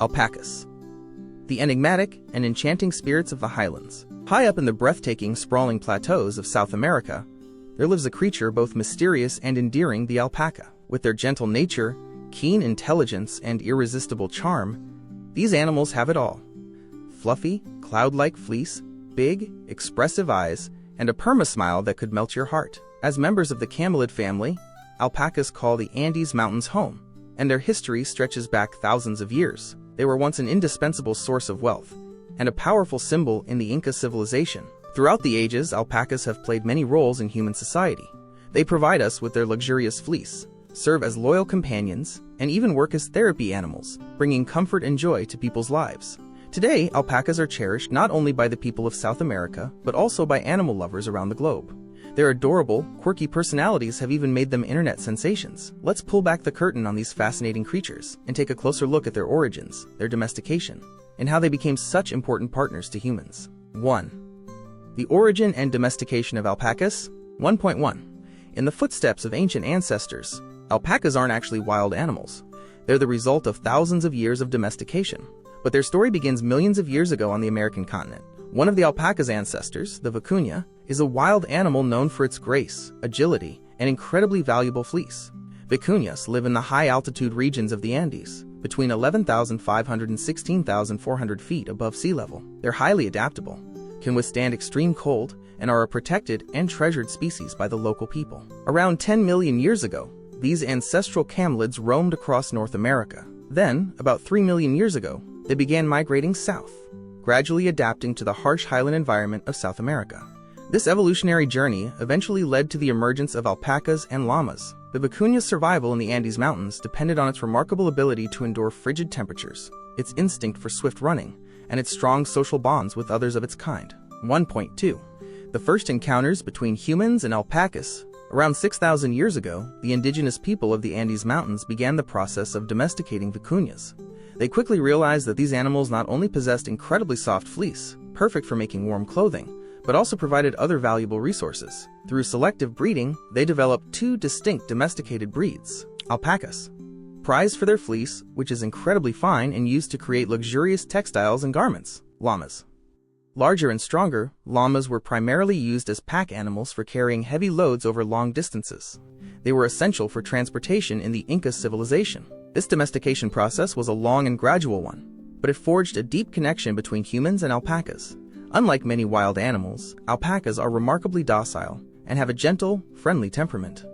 Alpacas. The enigmatic and enchanting spirits of the highlands. High up in the breathtaking, sprawling plateaus of South America, there lives a creature both mysterious and endearing, the alpaca. With their gentle nature, keen intelligence, and irresistible charm, these animals have it all. Fluffy, cloud-like fleece, big, expressive eyes, and a perma-smile that could melt your heart. As members of the camelid family, alpacas call the Andes Mountains home, and their history stretches back thousands of years. They were once an indispensable source of wealth, and a powerful symbol in the Inca civilization. Throughout the ages, alpacas have played many roles in human society. They provide us with their luxurious fleece, serve as loyal companions, and even work as therapy animals, bringing comfort and joy to people's lives. Today, alpacas are cherished not only by the people of South America, but also by animal lovers around the globe. Their adorable, quirky personalities have even made them internet sensations. Let's pull back the curtain on these fascinating creatures and take a closer look at their origins, their domestication, and how they became such important partners to humans. 1. The origin and domestication of alpacas. 1.1. In the footsteps of ancient ancestors, alpacas aren't actually wild animals. They're the result of thousands of years of domestication. But their story begins millions of years ago on the American continent. One of the alpaca's ancestors, the vicuña, is a wild animal known for its grace, agility, and incredibly valuable fleece. Vicuñas live in the high-altitude regions of the Andes, between 11,500 and 16,400 feet above sea level. They're highly adaptable, can withstand extreme cold, and are a protected and treasured species by the local people. Around 10 million years ago, these ancestral camelids roamed across North America. Then, about 3 million years ago, they began migrating south, gradually adapting to the harsh highland environment of South America. This evolutionary journey eventually led to the emergence of alpacas and llamas. The vicuña's survival in the Andes Mountains depended on its remarkable ability to endure frigid temperatures, its instinct for swift running, and its strong social bonds with others of its kind. 1.2. The first encounters between humans and alpacas. Around 6,000 years ago, the indigenous people of the Andes Mountains began the process of domesticating vicuñas. They quickly realized that these animals not only possessed incredibly soft fleece, perfect for making warm clothing, but also provided other valuable resources. Through selective breeding, they developed two distinct domesticated breeds. Alpacas, prized for their fleece, which is incredibly fine and used to create luxurious textiles and garments. Llamas. Larger and stronger, llamas were primarily used as pack animals for carrying heavy loads over long distances. They were essential for transportation in the Inca civilization. This domestication process was a long and gradual one, but it forged a deep connection between humans and alpacas. Unlike many wild animals, alpacas are remarkably docile and have a gentle, friendly temperament.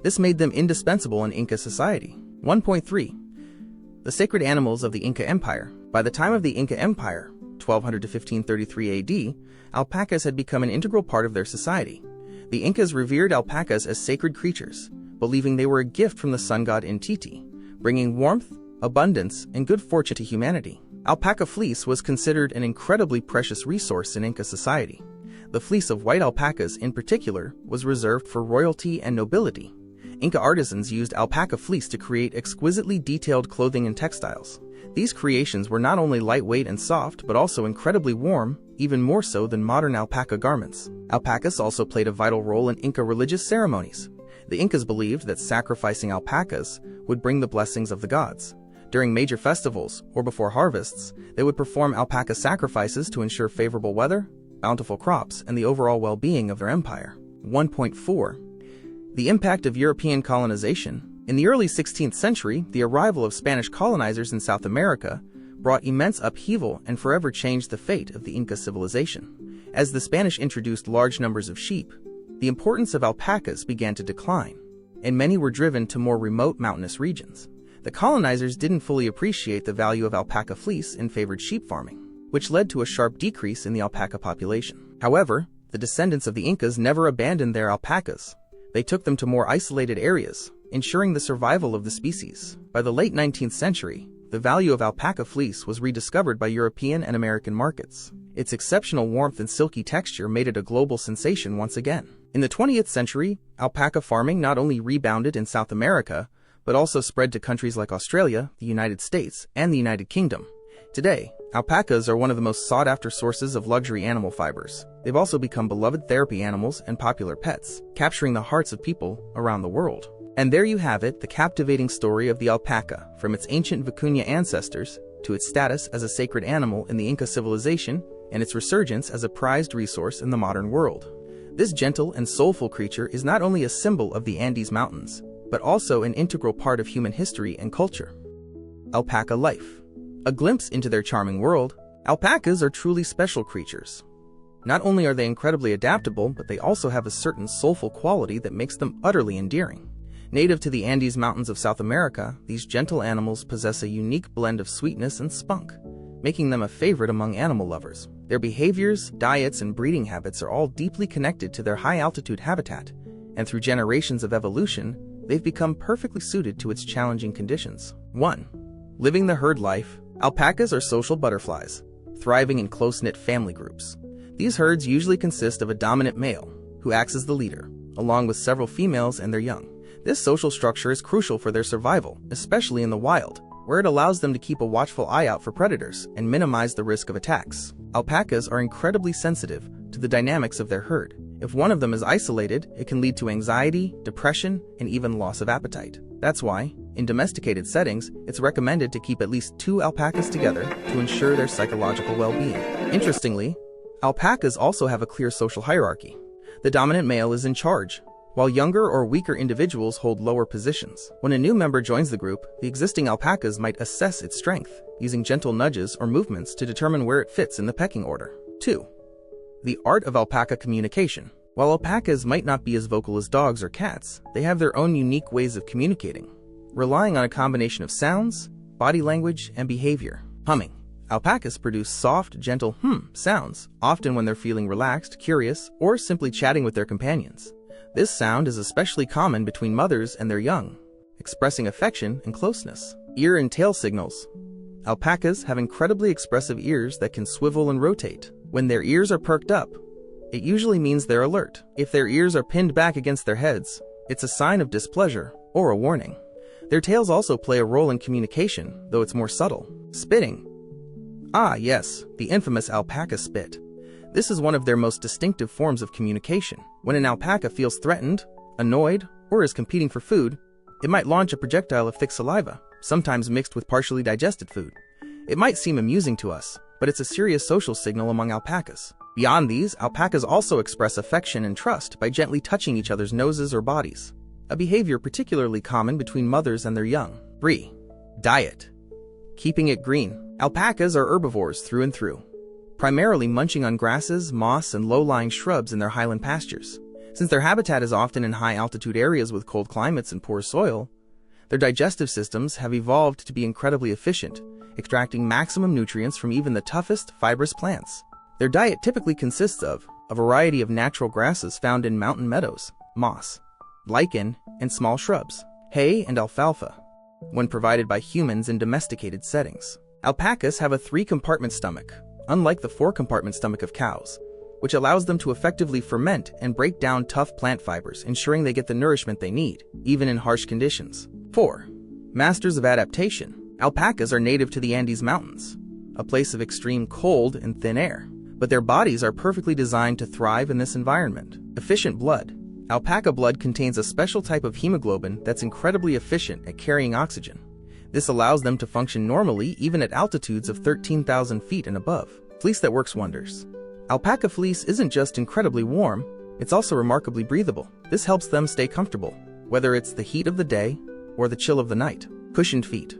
This made them indispensable in Inca society. 1.3. The sacred animals of the Inca Empire. By the time of the Inca Empire, 1200 to 1533 AD, alpacas had become an integral part of their society. The Incas revered alpacas as sacred creatures, believing they were a gift from the sun god Inti, bringing warmth, abundance, and good fortune to humanity. Alpaca fleece was considered an incredibly precious resource in Inca society. The fleece of white alpacas in particular was reserved for royalty and nobility. Inca artisans used alpaca fleece to create exquisitely detailed clothing and textiles. These creations were not only lightweight and soft, but also incredibly warm, even more so than modern alpaca garments. Alpacas also played a vital role in Inca religious ceremonies. The Incas believed that sacrificing alpacas would bring the blessings of the gods. During major festivals, or before harvests, they would perform alpaca sacrifices to ensure favorable weather, bountiful crops, and the overall well-being of their empire. 1.4. The impact of European colonization. In the early 16th century, the arrival of Spanish colonizers in South America brought immense upheaval and forever changed the fate of the Inca civilization. As the Spanish introduced large numbers of sheep, the importance of alpacas began to decline, and many were driven to more remote mountainous regions. The colonizers didn't fully appreciate the value of alpaca fleece and favored sheep farming, which led to a sharp decrease in the alpaca population. However, the descendants of the Incas never abandoned their alpacas. They took them to more isolated areas, ensuring the survival of the species. By the late 19th century, the value of alpaca fleece was rediscovered by European and American markets. Its exceptional warmth and silky texture made it a global sensation once again. In the 20th century, alpaca farming not only rebounded in South America, but also spread to countries like Australia, the United States, and the United Kingdom. Today, alpacas are one of the most sought-after sources of luxury animal fibers. They've also become beloved therapy animals and popular pets, capturing the hearts of people around the world. And there you have it, the captivating story of the alpaca, from its ancient vicuña ancestors to its status as a sacred animal in the Inca civilization and its resurgence as a prized resource in the modern world. This gentle and soulful creature is not only a symbol of the Andes Mountains, but also an integral part of human history and culture. Alpaca life. A glimpse into their charming world, alpacas are truly special creatures. Not only are they incredibly adaptable, but they also have a certain soulful quality that makes them utterly endearing. Native to the Andes Mountains of South America, these gentle animals possess a unique blend of sweetness and spunk, making them a favorite among animal lovers. Their behaviors, diets, and breeding habits are all deeply connected to their high-altitude habitat, and through generations of evolution, they've become perfectly suited to its challenging conditions. 1. Living the herd life. Alpacas are social butterflies, thriving in close-knit family groups. These herds usually consist of a dominant male, who acts as the leader, along with several females and their young. This social structure is crucial for their survival, especially in the wild, where it allows them to keep a watchful eye out for predators and minimize the risk of attacks. Alpacas are incredibly sensitive to the dynamics of their herd. If one of them is isolated, it can lead to anxiety, depression, and even loss of appetite. That's why, in domesticated settings, it's recommended to keep at least 2 alpacas together to ensure their psychological well-being. Interestingly, alpacas also have a clear social hierarchy. The dominant male is in charge, while younger or weaker individuals hold lower positions. When a new member joins the group, the existing alpacas might assess its strength, using gentle nudges or movements to determine where it fits in the pecking order. 2. The art of alpaca communication. While alpacas might not be as vocal as dogs or cats, they have their own unique ways of communicating, relying on a combination of sounds, body language, and behavior. Humming. Alpacas produce soft, gentle sounds, often when they're feeling relaxed, curious, or simply chatting with their companions. This sound is especially common between mothers and their young, expressing affection and closeness. Ear and tail signals. Alpacas have incredibly expressive ears that can swivel and rotate. When their ears are perked up, it usually means they're alert. If their ears are pinned back against their heads, it's a sign of displeasure or a warning. Their tails also play a role in communication, though it's more subtle. Spitting. Ah, yes, the infamous alpaca spit. This is one of their most distinctive forms of communication. When an alpaca feels threatened, annoyed, or is competing for food, it might launch a projectile of thick saliva, sometimes mixed with partially digested food. It might seem amusing to us, but it's a serious social signal among alpacas. Beyond these, alpacas also express affection and trust by gently touching each other's noses or bodies, a behavior particularly common between mothers and their young. 3. Diet. Keeping it green. Alpacas are herbivores through and through, primarily munching on grasses, moss, and low-lying shrubs in their highland pastures. Since their habitat is often in high-altitude areas with cold climates and poor soil, their digestive systems have evolved to be incredibly efficient, extracting maximum nutrients from even the toughest, fibrous plants. Their diet typically consists of a variety of natural grasses found in mountain meadows, moss, lichen, and small shrubs, hay, and alfalfa, when provided by humans in domesticated settings. Alpacas have a 3-compartment stomach, unlike the 4-compartment stomach of cows, which allows them to effectively ferment and break down tough plant fibers, ensuring they get the nourishment they need, even in harsh conditions. 4. Masters of adaptation. Alpacas are native to the Andes Mountains, a place of extreme cold and thin air, but their bodies are perfectly designed to thrive in this environment. Efficient blood. Alpaca blood contains a special type of hemoglobin that's incredibly efficient at carrying oxygen. This allows them to function normally even at altitudes of 13,000 feet and above. Fleece that works wonders. Alpaca fleece isn't just incredibly warm, it's also remarkably breathable. This helps them stay comfortable, whether it's the heat of the day or the chill of the night. Cushioned feet.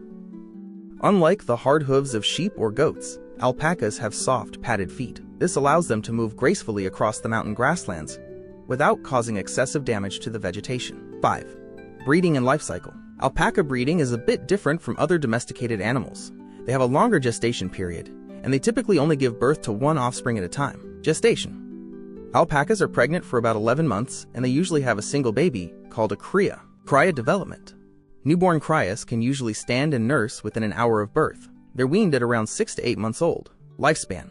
Unlike the hard hooves of sheep or goats, alpacas have soft, padded feet. This allows them to move gracefully across the mountain grasslands without causing excessive damage to the vegetation. 5. Breeding and life cycle. Alpaca breeding is a bit different from other domesticated animals. They have a longer gestation period, and they typically only give birth to 1 offspring at a time. Gestation. Alpacas are pregnant for about 11 months, and they usually have a single baby, called a cria. Cria development. Newborn crias can usually stand and nurse within an hour of birth. They're weaned at around 6 to 8 months old. Lifespan.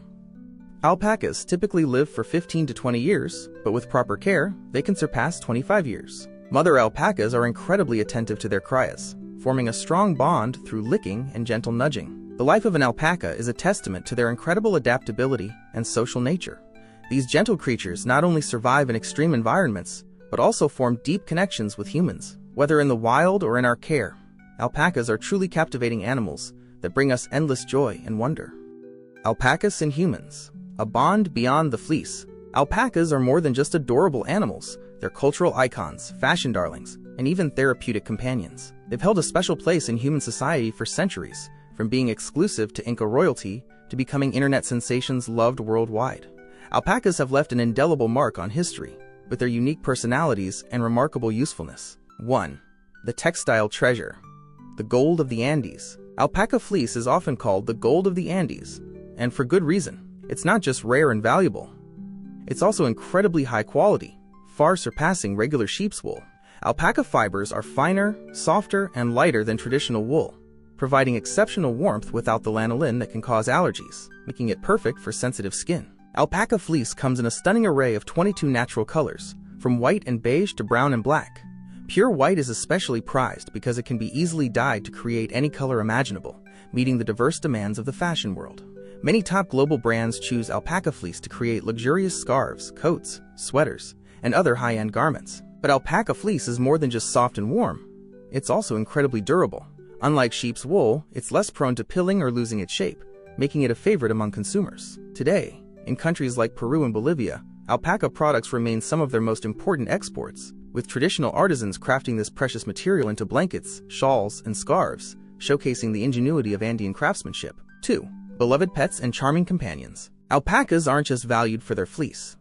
Alpacas typically live for 15 to 20 years, but with proper care, they can surpass 25 years. Mother alpacas are incredibly attentive to their crias, forming a strong bond through licking and gentle nudging. The life of an alpaca is a testament to their incredible adaptability and social nature. These gentle creatures not only survive in extreme environments, but also form deep connections with humans. Whether in the wild or in our care, alpacas are truly captivating animals, that bring us endless joy and wonder. Alpacas and humans. A bond beyond the fleece. Alpacas are more than just adorable animals. They're cultural icons, fashion darlings, and even therapeutic companions. They've held a special place in human society for centuries, from being exclusive to Inca royalty to becoming internet sensations loved worldwide. Alpacas have left an indelible mark on history, with their unique personalities and remarkable usefulness. 1. The textile treasure. The gold of the Andes. Alpaca fleece is often called the gold of the Andes, and for good reason. It's not just rare and valuable. It's also incredibly high quality, far surpassing regular sheep's wool. Alpaca fibers are finer, softer, and lighter than traditional wool, providing exceptional warmth without the lanolin that can cause allergies, making it perfect for sensitive skin. Alpaca fleece comes in a stunning array of 22 natural colors, from white and beige to brown and black. Pure white is especially prized because it can be easily dyed to create any color imaginable, meeting the diverse demands of the fashion world. Many top global brands choose alpaca fleece to create luxurious scarves, coats, sweaters, and other high-end garments. But alpaca fleece is more than just soft and warm. It's also incredibly durable. Unlike sheep's wool, it's less prone to pilling or losing its shape, making it a favorite among consumers. Today, in countries like Peru and Bolivia, alpaca products remain some of their most important exports, with traditional artisans crafting this precious material into blankets, shawls, and scarves, showcasing the ingenuity of Andean craftsmanship. 2. Beloved pets and charming companions. Alpacas aren't just valued for their fleece.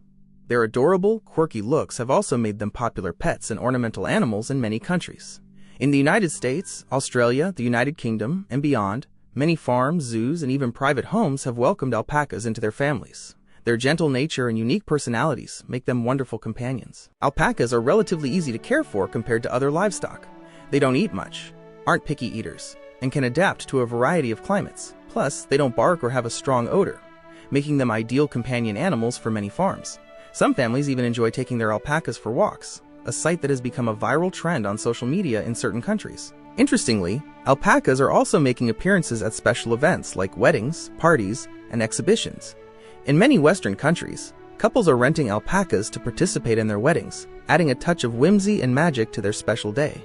Their adorable, quirky looks have also made them popular pets and ornamental animals in many countries. In the United States, Australia, the United Kingdom, and beyond, many farms, zoos, and even private homes have welcomed alpacas into their families. Their gentle nature and unique personalities make them wonderful companions. Alpacas are relatively easy to care for compared to other livestock. They don't eat much, aren't picky eaters, and can adapt to a variety of climates. Plus, they don't bark or have a strong odor, making them ideal companion animals for many farms. Some families even enjoy taking their alpacas for walks, a sight that has become a viral trend on social media in certain countries. Interestingly, alpacas are also making appearances at special events like weddings, parties, and exhibitions. In many Western countries, couples are renting alpacas to participate in their weddings, adding a touch of whimsy and magic to their special day.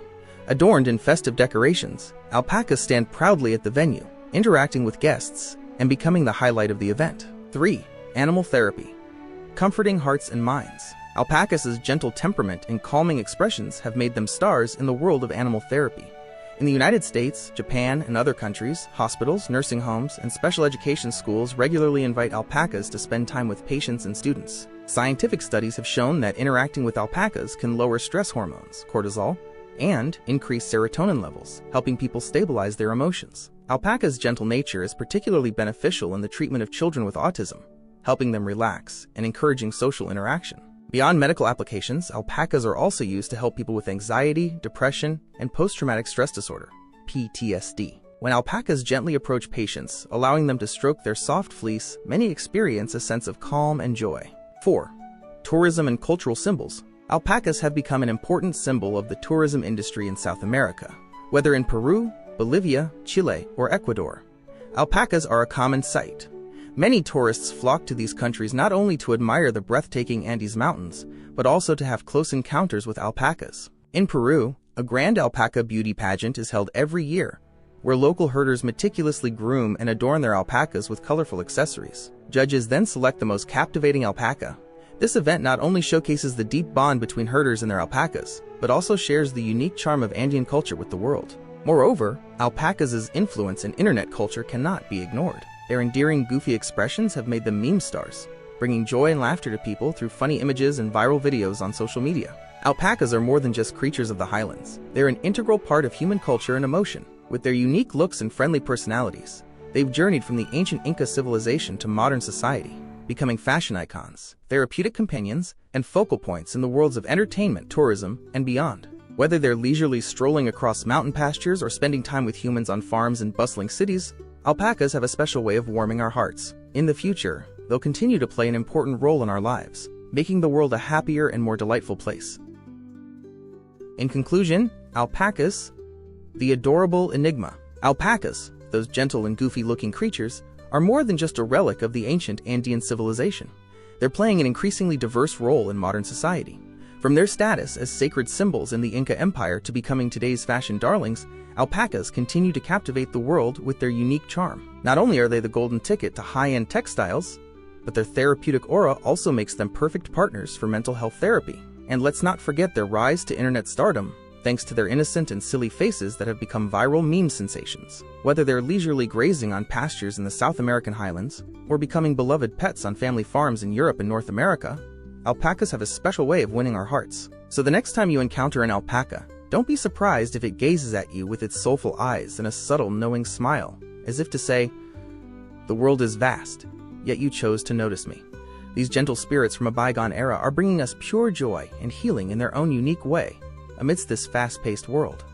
Adorned in festive decorations, alpacas stand proudly at the venue, interacting with guests, and becoming the highlight of the event. 3. Animal therapy. Comforting hearts and minds. Alpacas' gentle temperament and calming expressions have made them stars in the world of animal therapy. In the United States, Japan, and other countries, hospitals, nursing homes, and special education schools regularly invite alpacas to spend time with patients and students. Scientific studies have shown that interacting with alpacas can lower stress hormones, cortisol, and increase serotonin levels, helping people stabilize their emotions. Alpaca's gentle nature is particularly beneficial in the treatment of children with autism, helping them relax and encouraging social interaction. Beyond medical applications, alpacas are also used to help people with anxiety, depression, and post-traumatic stress disorder, PTSD. When alpacas gently approach patients, allowing them to stroke their soft fleece, many experience a sense of calm and joy. 4. Tourism and cultural symbols. Alpacas have become an important symbol of the tourism industry in South America. Whether in Peru, Bolivia, Chile, or Ecuador, alpacas are a common sight. Many tourists flock to these countries not only to admire the breathtaking Andes Mountains, but also to have close encounters with alpacas. In Peru, a grand alpaca beauty pageant is held every year, where local herders meticulously groom and adorn their alpacas with colorful accessories. Judges then select the most captivating alpaca. This event not only showcases the deep bond between herders and their alpacas, but also shares the unique charm of Andean culture with the world. Moreover, alpacas' influence in internet culture cannot be ignored. Their endearing, goofy expressions have made them meme stars, bringing joy and laughter to people through funny images and viral videos on social media. Alpacas are more than just creatures of the highlands. They're an integral part of human culture and emotion. With their unique looks and friendly personalities, they've journeyed from the ancient Inca civilization to modern society, becoming fashion icons, therapeutic companions, and focal points in the worlds of entertainment, tourism, and beyond. Whether they're leisurely strolling across mountain pastures or spending time with humans on farms in bustling cities, alpacas have a special way of warming our hearts. In the future, they'll continue to play an important role in our lives, making the world a happier and more delightful place. In conclusion, alpacas, the adorable enigma. Alpacas, those gentle and goofy-looking creatures, are more than just a relic of the ancient Andean civilization. They're playing an increasingly diverse role in modern society. From their status as sacred symbols in the Inca Empire to becoming today's fashion darlings, alpacas continue to captivate the world with their unique charm. Not only are they the golden ticket to high-end textiles, but their therapeutic aura also makes them perfect partners for mental health therapy. And let's not forget their rise to internet stardom, thanks to their innocent and silly faces that have become viral meme sensations. Whether they're leisurely grazing on pastures in the South American highlands, or becoming beloved pets on family farms in Europe and North America, alpacas have a special way of winning our hearts. So the next time you encounter an alpaca, don't be surprised if it gazes at you with its soulful eyes and a subtle, knowing smile, as if to say, "The world is vast, yet you chose to notice me." These gentle spirits from a bygone era are bringing us pure joy and healing in their own unique way amidst this fast-paced world.